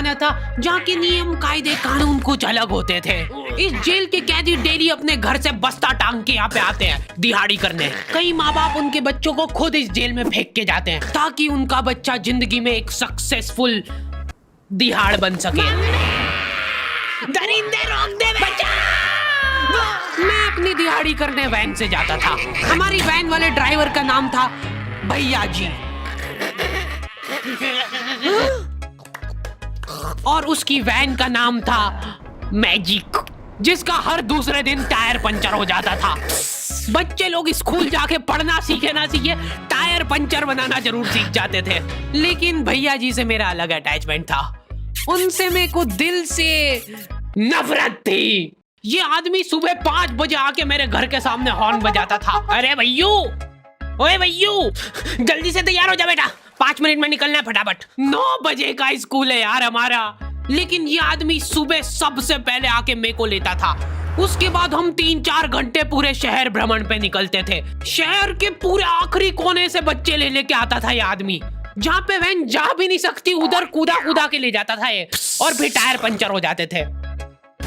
जमाना था जहाँ के नियम कायदे कानून कुछ अलग होते थे। इस जेल के कैदी डेली अपने घर से बस्ता टांग के यहाँ पे आते हैं दिहाड़ी करने। कई माँ बाप उनके बच्चों को खुद इस जेल में फेंक के जाते हैं ताकि उनका बच्चा जिंदगी में एक सक्सेसफुल दिहाड़ बन सके। दरिंदे रोक दे बच्चा। मैं अपनी दिहाड़ी करने वैन से जाता था। हमारी वैन वाले ड्राइवर का नाम था भैया जी और उसकी वैन का नाम था मैजिक, जिसका हर दूसरे दिन टायर पंचर हो जाता था। बच्चे लोग स्कूल जाके पढ़ना सीखे ना सीखे टायर पंचर बनाना जरूर सीख जाते थे। लेकिन भैया जी से मेरा अलग अटैचमेंट था। उनसे मेरे को दिल से नफरत थी। ये आदमी सुबह 5 बजे आके मेरे घर के सामने हॉर्न बजाता था। अरे भैयू, ओए भैयू, जल्दी से तैयार हो जा बेटा, 5 मिनट में निकलना है फटाफट। 9 बजे का स्कूल है यार हमारा। लेकिन ये आदमी सुबह सबसे पहले आके मेरे को लेता था। उसके बाद हम 3-4 घंटे पूरे शहर भ्रमण पे निकलते थे। शहर के पूरे आखिरी कोने से बच्चे ले लेके आता था ये आदमी। जहाँ पे वैन जा भी नहीं सकती उधर कूदा कूदा के ले जाता था ये, और फिर टायर पंचर हो जाते थे।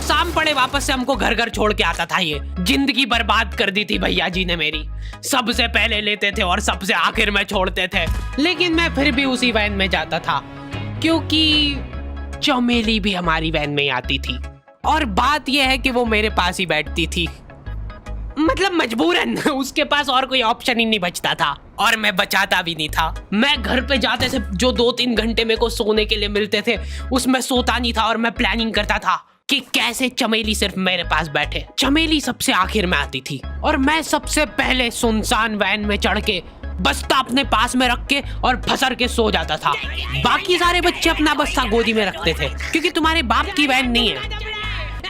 शाम पड़े वापस से हमको घर घर छोड़ के आता था ये। जिंदगी बर्बाद कर दी थी भैया जी ने मेरी। सबसे पहले लेते थे और सबसे आखिर में छोड़ते थे। लेकिन मैं फिर भी उसी वैन में जाता था क्योंकि चमेली भी हमारी वैन में आती थी। और बात यह है कि वो मेरे पास ही बैठती थी, मतलब मजबूरन। उसके पास और कोई ऑप्शन ही नहीं बचता था और मैं बचाता भी नहीं था। मैं घर पे जाते से जो 2-3 घंटे मेरे को सोने के लिए मिलते थे उसमें सोता नहीं था और मैं प्लानिंग करता था कि कैसे चमेली सिर्फ मेरे पास बैठे। चमेली सबसे आखिर में आती थी और मैं सबसे पहले सुनसान वैन में चढ़ के बस्ता अपने पास में रख के और फसर के सो जाता था। बाकी सारे बच्चे अपना बस्ता गोदी में रखते थे क्योंकि तुम्हारे बाप की वैन नहीं है,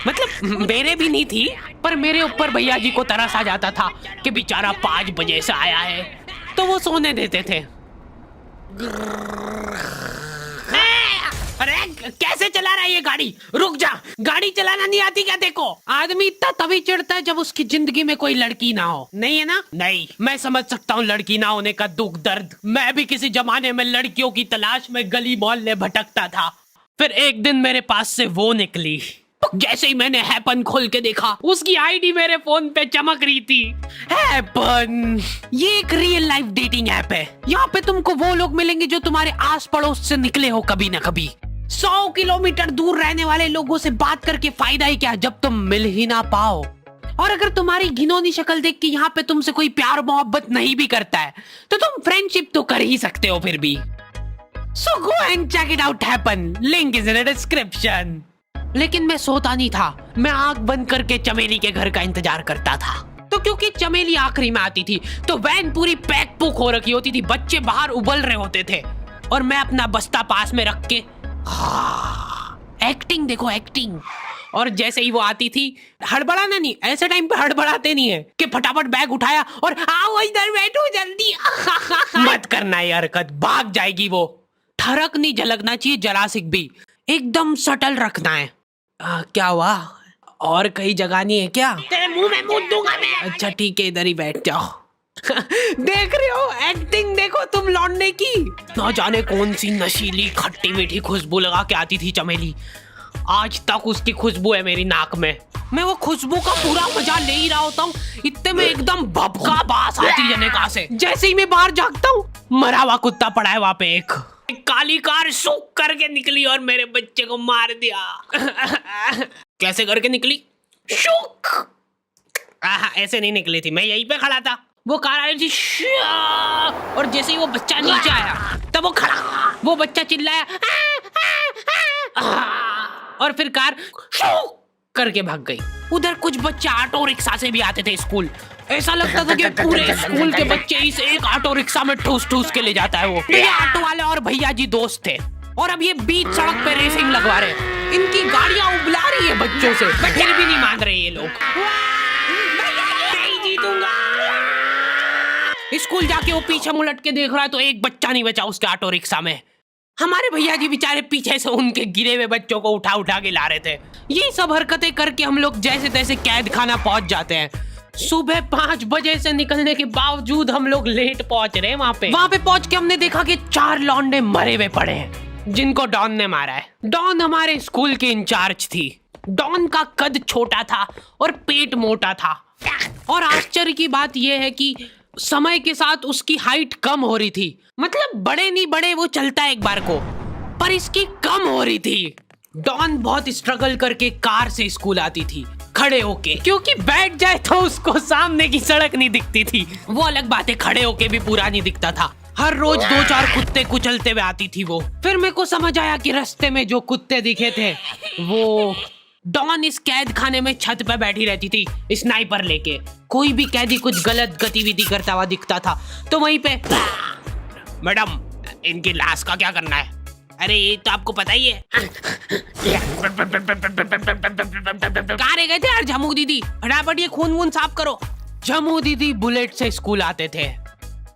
मतलब मेरे भी नहीं थी। पर मेरे ऊपर भैया जी को तरस आ जाता था कि बेचारा 5 बजे से आया है, तो वो सोने देते थे। अरे कैसे चला रहा है ये गाड़ी? रुक जा, गाड़ी चलाना नहीं आती क्या? देखो, आदमी इतना तभी चिढ़ता है जब उसकी जिंदगी में कोई लड़की ना हो। नहीं है ना? नहीं, मैं समझ सकता हूँ लड़की ना होने का दुख दर्द। मैं भी किसी जमाने में लड़कियों की तलाश में गली मोहल्ले भटकता था। फिर एक दिन मेरे पास से वो निकली। जैसे ही मैंने हैपन खोल के देखा उसकी आईडी मेरे फोन पे चमक रही थी। हैपन ये एक रियल लाइफ डेटिंग ऐप है। यहाँ पे तुमको वो लोग मिलेंगे जो तुम्हारे आस पड़ोस से निकले हो कभी ना कभी। 100 किलोमीटर दूर रहने वाले लोगों से बात करके फायदा ही क्या जब तुम मिल ही ना पाओ। और अगर तुम्हारी घिनौनी शक्ल देख के यहाँ पे तुमसे कोई प्यार मोहब्बत नहीं भी करता है तो तुम फ्रेंडशिप तो कर ही सकते हो फिर भी। So go and check it out happen. Link is in the description. लेकिन मैं सोता नहीं था। मैं आंख बंद करके चमेली के घर का इंतजार करता था। तो क्योंकि चमेली आखिरी में आती थी तो वैन पूरी पैक पुक हो रखी होती थी। बच्चे बाहर उबल रहे होते थे और मैं अपना बस्ता पास में रख के एक्टिंग देखो एक्टिंग। और जैसे ही वो आती थी, हड़बड़ाना नहीं, ऐसे टाइम पे हड़बड़ाते नहीं है कि फटाफट बैग उठाया और आओ इधर बैठो जल्दी। मत करना ये हरकत, भाग जाएगी वो। ठरक नहीं झलकना चाहिए जरा सिक भी, एकदम सटल रखना है। क्या हुआ? और कहीं जगह नहीं है क्या? तेरे मुंह में मूत दूंगा मैं। अच्छा ठीक है, इधर ही बैठ जाओ। देख रहे हो एक्टिंग देखो तुम लौंडे की। ना जाने कौन सी नशीली खट्टी मीठी खुशबू लगा के आती थी चमेली। आज तक उसकी खुशबू है मेरी नाक में। मैं वो खुशबू का पूरा मजा ले ही रहा होता हूँ, इतने में एकदम भभका बास आती है निकाह से। जैसे ही मैं बाहर झांकता हूँ, मरा हुआ कुत्ता पड़ा है वहाँ पे। एक काली कार सूख करके निकली और मेरे बच्चे को मार दिया। कैसे करके निकली? शूक। ऐसे नहीं निकली थी, मैं यहीं पे खड़ा था, वो कार आई थी और जैसे ही वो बच्चा नीचे आया तब वो खड़ा, वो बच्चा चिल्लाया और फिर कार शूक करके भाग गई। उधर कुछ बच्चे ऑटो रिक्शा से भी आते थे स्कूल। ऐसा लगता था कि पूरे स्कूल के बच्चे इस एक ऑटो रिक्शा में ठूस ठूस के ले जाता है वो। ये ऑटो वाले और भैया जी दोस्त थे और अब ये बीच सड़क पे रेसिंग लगवा रहे हैं। इनकी गाड़ियां उबला रही है बच्चों से, पर फिर भी नहीं मान रहे ये लोग। नहीं जीतूंगा। स्कूल जाके वो पीछे मुलट के देख रहा है तो एक बच्चा नहीं बचा उसके ऑटो रिक्शा में। हमारे भैया जी बेचारे पीछे से उनके गिरे हुए बच्चों को उठा उठा के ला रहे थे। ये सब हरकतें करके हम लोग जैसे तैसे कैद खाना पहुंच जाते हैं। सुबह 5 बजे से निकलने के बावजूद हम लोग लेट पहुंच रहे हैं। वहाँ पे पहुंच के हमने देखा कि 4 लौंडे मरे हुए पड़े हैं। जिनको डॉन ने मारा है। डॉन हमारे स्कूल की इंचार्ज थी। डॉन का कद छोटा था और पेट मोटा था, और आश्चर्य की बात यह है कि समय के साथ उसकी हाइट कम हो रही थी। मतलब बड़े नहीं बड़े वो चलता एक बार को, पर इसकी कम हो रही थी। डॉन बहुत स्ट्रगल करके कार से स्कूल आती थी खड़े होके, क्योंकि बैठ जाए तो उसको सामने की सड़क नहीं दिखती थी। वो अलग बात है, खड़े होके भी पूरा नहीं दिखता था। हर रोज 2-4 कुत्ते कुचलते हुए आती थी वो। फिर मेरे को समझ आया कि रास्ते में जो कुत्ते दिखे थे वो डॉन इस कैद खाने में छत पे बैठी रहती थी स्नाइपर लेके। कोई भी कैदी कुछ गलत गतिविधि करता हुआ दिखता था तो वहीं पे, मैडम इनकी लाश का क्या करना है? अरे ये तो आपको पता ही है। कहाँ रह गए थे यार झमू दीदी, फटाफट ये खून वून साफ करो। झमू दीदी बुलेट से स्कूल आते थे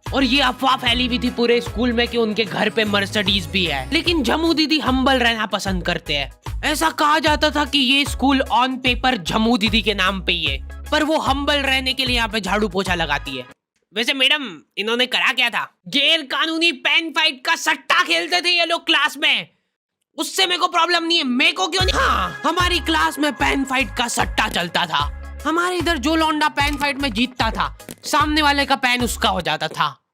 और ये अफवाह फैली हुई थी पूरे स्कूल में कि उनके घर पे मर्सिडीज भी है, लेकिन झमू दीदी हम्बल रहना पसंद करते हैं। ऐसा कहा जाता था कि ये स्कूल ऑन पेपर झमू दीदी के नाम पे ही है, पर वो हम्बल रहने के लिए यहाँ पे झाड़ू पोछा लगाती है। वैसे मैडम इन्होंने करा क्या था? गैर कानूनी पेन फाइट का सट्टा खेलते थे ये लोग क्लास में। उससे मेरे को प्रॉब्लम नहीं है, मेरे को क्यों नहीं? हाँ, हमारी क्लास में पेन फाइट का सट्टा चलता था। हमारे इधर जो लौंडा पेन फाइट में जीतता था, सामने वाले का पेन उसका हो जाता था।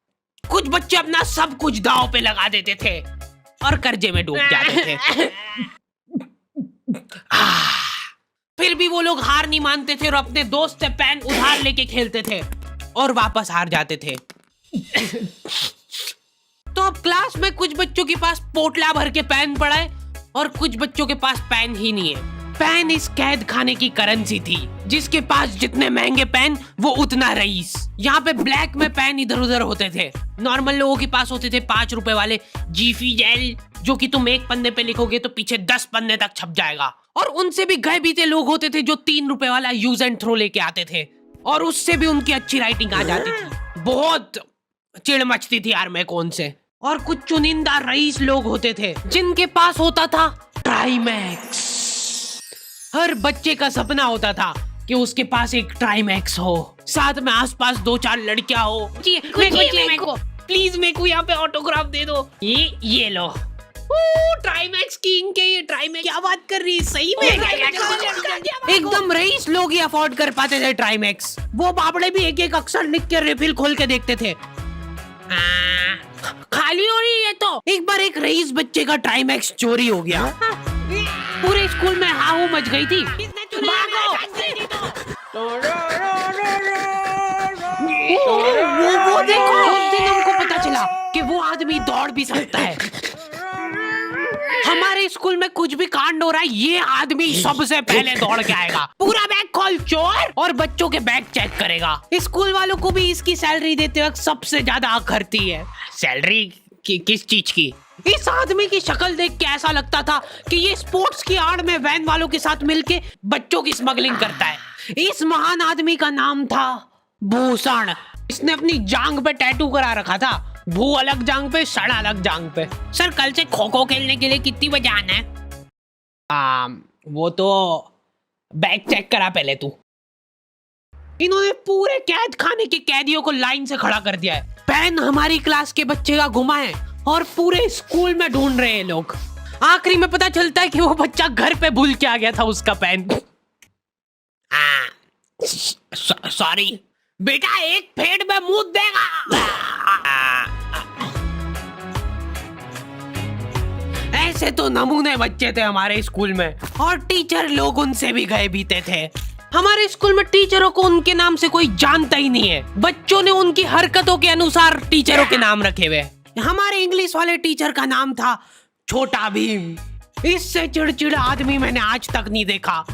कुछ बच्चे अपना सब कुछ दांव पे लगा देते थे और कर्जे में डूब जाते थे। फिर भी वो लोग हार नहीं मानते थे और अपने दोस्त से पेन उधार लेके खेलते थे और वापस हार जाते थे। तो अब क्लास में कुछ बच्चों के पास पोटला भर के पेन पड़ा है और कुछ बच्चों के पास पेन ही नहीं है। पेन इस कैद खाने की करेंसी थी, जिसके पास जितने महंगे पेन वो उतना रईस। यहाँ पे ब्लैक में पेन इधर उधर होते थे। नॉर्मल लोगों के पास होते थे 5 रुपए वाले जीफी जेल, जो कि तुम एक पन्ने पे लिखोगे तो पीछे 10 पन्ने तक छप जाएगा। और उनसे भी गए बीते लोग होते थे जो 3 रुपए वाला यूज एंड थ्रो लेके आते थे और उससे भी उनकी अच्छी राइटिंग आ जाती थी। बहुत चिढ़ मचती थी यार मेरे को उनसे। और कुछ चुनिंदा रईस लोग होते थे जिनके पास होता था ट्राईमैक्स। हर बच्चे का सपना होता था कि उसके पास एक ट्राईमैक्स हो, साथ में आसपास 2-4 लड़कियां हो। मेरे को प्लीज मेरे को यहाँ पे ऑटोग्राफ दे दो। ये लो ट्राईमैक्स किंग के, ये ट्राईमैक्स क्या बात कर रही है? सही में एकदम रईस लोग ही अफोर्ड कर पाते थे ट्राईमैक्स। वो बाबड़े भी एक एक अक्षर लिख के रिफिल खोल के देखते थे। खाली हो रही है तो एक बार एक रईस बच्चे का ट्राईमैक्स चोरी हो गया। पूरे स्कूल में हाहू मच गई थी। वो देखो, उस दिन हमको पता चला कि वो आदमी दौड़ भी सकता है। हमारे स्कूल में कुछ भी कांड हो रहा है, ये आदमी सबसे पहले दौड़ के आएगा, पूरा बैग खोल चोर, और बच्चों के बैग चेक करेगा। स्कूल वालों को भी इसकी सैलरी देते वक्त सबसे ज्यादा आखरती है। सैलरी किस चीज की? इस आदमी की शक्ल देख के ऐसा लगता था कि ये स्पोर्ट्स की आड़ में वैन वालों के साथ मिलके बच्चों की स्मगलिंग करता है। इस महान आदमी का नाम था भूषण। इसने अपनी जांग पे टैटू करा रखा था, भू अलग जांग पे, सड़ अलग जांग पे। सर कल से खो खो खेलने के लिए कितनी बजे आना है? वो तो बैग चेक करा पहले तू। इन्होंने पूरे कैद खाने के कैदियों को लाइन से खड़ा कर दिया है। पेन हमारी क्लास के बच्चे का गुमा है और पूरे स्कूल में ढूंढ रहे हैं लोग। आखिरी में पता चलता है कि वो बच्चा घर पे भूल के आ गया था उसका पेन। सॉरी बेटा, एक फेट में मुंह देगा। ऐसे तो नमूने बच्चे थे हमारे स्कूल में, और टीचर लोग उनसे भी गए बीते थे। हमारे स्कूल में टीचरों को उनके नाम से कोई जानता ही नहीं है। बच्चों ने उनकी हरकतों के अनुसार टीचरों के नाम रखे हुए। हमारे इंग्लिश वाले टीचर का नाम था छोटा भीम। इससे चिड़चिड़ा आदमी मैंने आज तक नहीं देखा।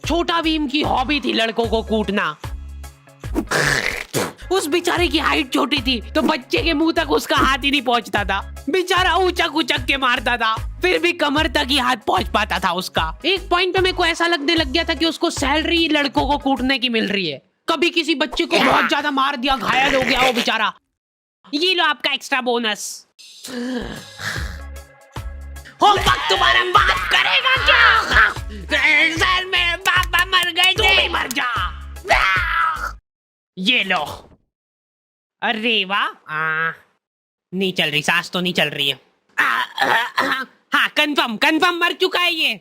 छोटा भीम की हॉबी थी लड़कों को कूटना। उस बेचारे की हाइट छोटी थी तो बच्चे के मुंह तक उसका हाथ ही नहीं पहुंचता था। बेचारा उचक उचक के मारता था, फिर भी कमर तक ही हाथ पहुंच पाता था उसका। एक पॉइंट पे मेरे को ऐसा लगने लग गया था कि उसको सैलरी लड़कों को कूटने की मिल रही है। कभी किसी बच्चे को बहुत ज्यादा मार दिया, घायल हो गया वो बेचारा, ये लो आपका एक्स्ट्रा बोनस। होमवर्क तुम्हारा बाप करेगा क्या? सर मेरे पापा मर गए थे। तू भी मर जा। ये लो। अरे वाह, नहीं चल रही, सांस तो नहीं चल रही है। हाँ कंफर्म मर चुका है ये।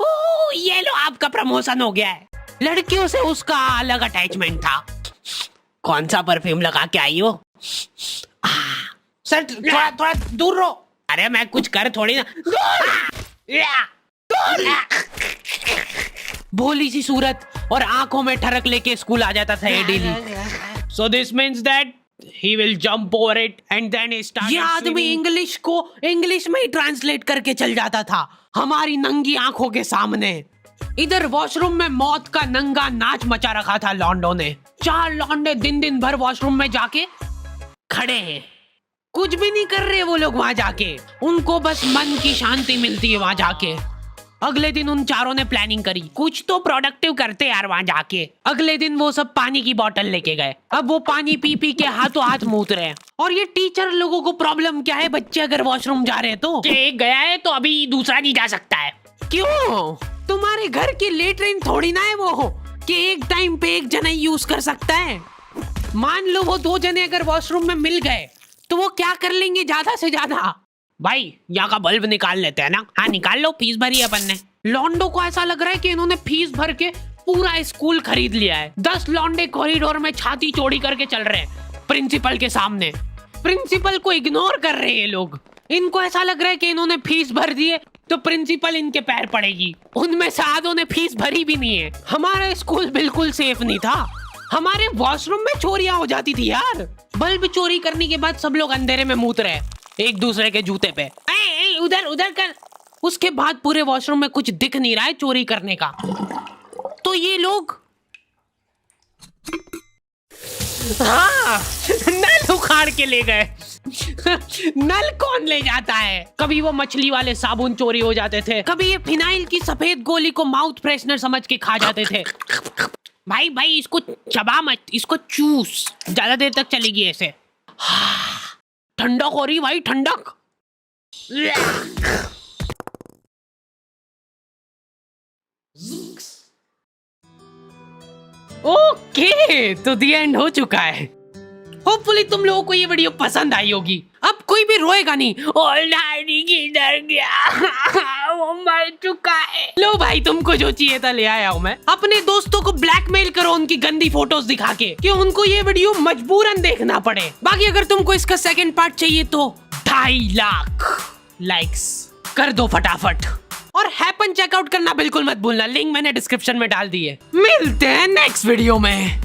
ओह ये लो आपका प्रमोशन हो गया है। लड़कियों से उसका अलग अटैचमेंट था। कौन सा परफ्यूम लगा के आई हो? सर थोड़ा दूर रहो। अरे मैं कुछ कर थोड़ी ना। भोली सी सूरत और आंखों में ठरक लेके स्कूल आ जाता था ये daily. So this means that he will jump over it and then he started. ये आदमी इंग्लिश को इंग्लिश में ही ट्रांसलेट करके चल जाता था हमारी नंगी आंखों के सामने। इधर वॉशरूम में मौत का नंगा नाच मचा रखा था लॉन्डो ने। 4 लौंडे दिन भर वॉशरूम में जाके खड़े हैं, कुछ भी नहीं कर रहे वो लोग वहां जाके। उनको बस मन की शांति मिलती है वहां जाके। अगले दिन उन चारों ने प्लानिंग करी, कुछ तो प्रोडक्टिव करते यार वहां जाके। अगले दिन वो सब पानी की बोतल लेके गए। अब वो पानी पी पी के हाथों हाथ मूत रहे हैं। और ये टीचर लोगों को प्रॉब्लम क्या है, बच्चे अगर वॉशरूम जा रहे हैं तो एक गया है तो अभी दूसरा नहीं जा सकता है। क्यों? तुम्हारे घर की लेटरिन थोड़ी ना है वो कि एक टाइम पे एक जना यूज कर सकता है। मान लो वो 2 जने अगर वॉशरूम में मिल गए तो वो क्या कर लेंगे ज्यादा से ज्यादा? भाई यहाँ का बल्ब निकाल लेते हैं ना। हाँ निकाल लो, फीस भरी है अपन ने। लॉन्डो को ऐसा लग रहा है कि इन्होंने फीस भर के पूरा स्कूल खरीद लिया है। 10 लॉन्डे कॉरिडोर में छाती चौड़ी करके चल रहे हैं प्रिंसिपल के सामने। प्रिंसिपल को इग्नोर कर रहे हैं ये लोग। इनको ऐसा लग रहा है कि इन्होंने फीस भर दी है तो प्रिंसिपल इनके पैर पड़ेगी। उनमें से आधों ने फीस भरी भी नहीं है। हमारा स्कूल बिल्कुल सेफ नहीं था। हमारे वॉशरूम में चोरियां हो जाती थी यार। बल्ब चोरी करने के बाद सब लोग अंधेरे में मूत रहे एक दूसरे के जूते पे। उधर कर। उसके बाद पूरे वॉशरूम में कुछ दिख नहीं रहा है चोरी करने का। तो ये लोग हाँ नल उखाड़ के ले गए। नल कौन ले जाता है? कभी वो मछली वाले साबुन चोरी हो जाते थे, कभी ये फिनाइल की सफेद गोली को माउथ फ्रेशनर समझ के खा जाते थे। भाई इसको चबा मत, इसको चूस, ज्यादा देर तक चलेगी ऐसे। ठंडक हो रही भाई, ठंडक। ओके तो दी एंड हो चुका है। होपफुली तुम लोगों को ये वीडियो पसंद आई होगी। अब कोई भी रोएगा नहीं। किधर गया? वो मर चुका है। लो भाई तुमको जो चाहिए था ले आया हूँ मैं। अपने दोस्तों को ब्लैकमेल करो उनकी गंदी फोटोज दिखा के कि उनको ये वीडियो मजबूरन देखना पड़े। बाकी अगर तुमको इसका सेकंड पार्ट चाहिए तो 2.5 लाख लाइक्स कर दो फटाफट। और हैपन चेकआउट करना बिल्कुल मत भूलना, लिंक मैंने डिस्क्रिप्शन में डाल दी है। मिलते हैं नेक्स्ट वीडियो में।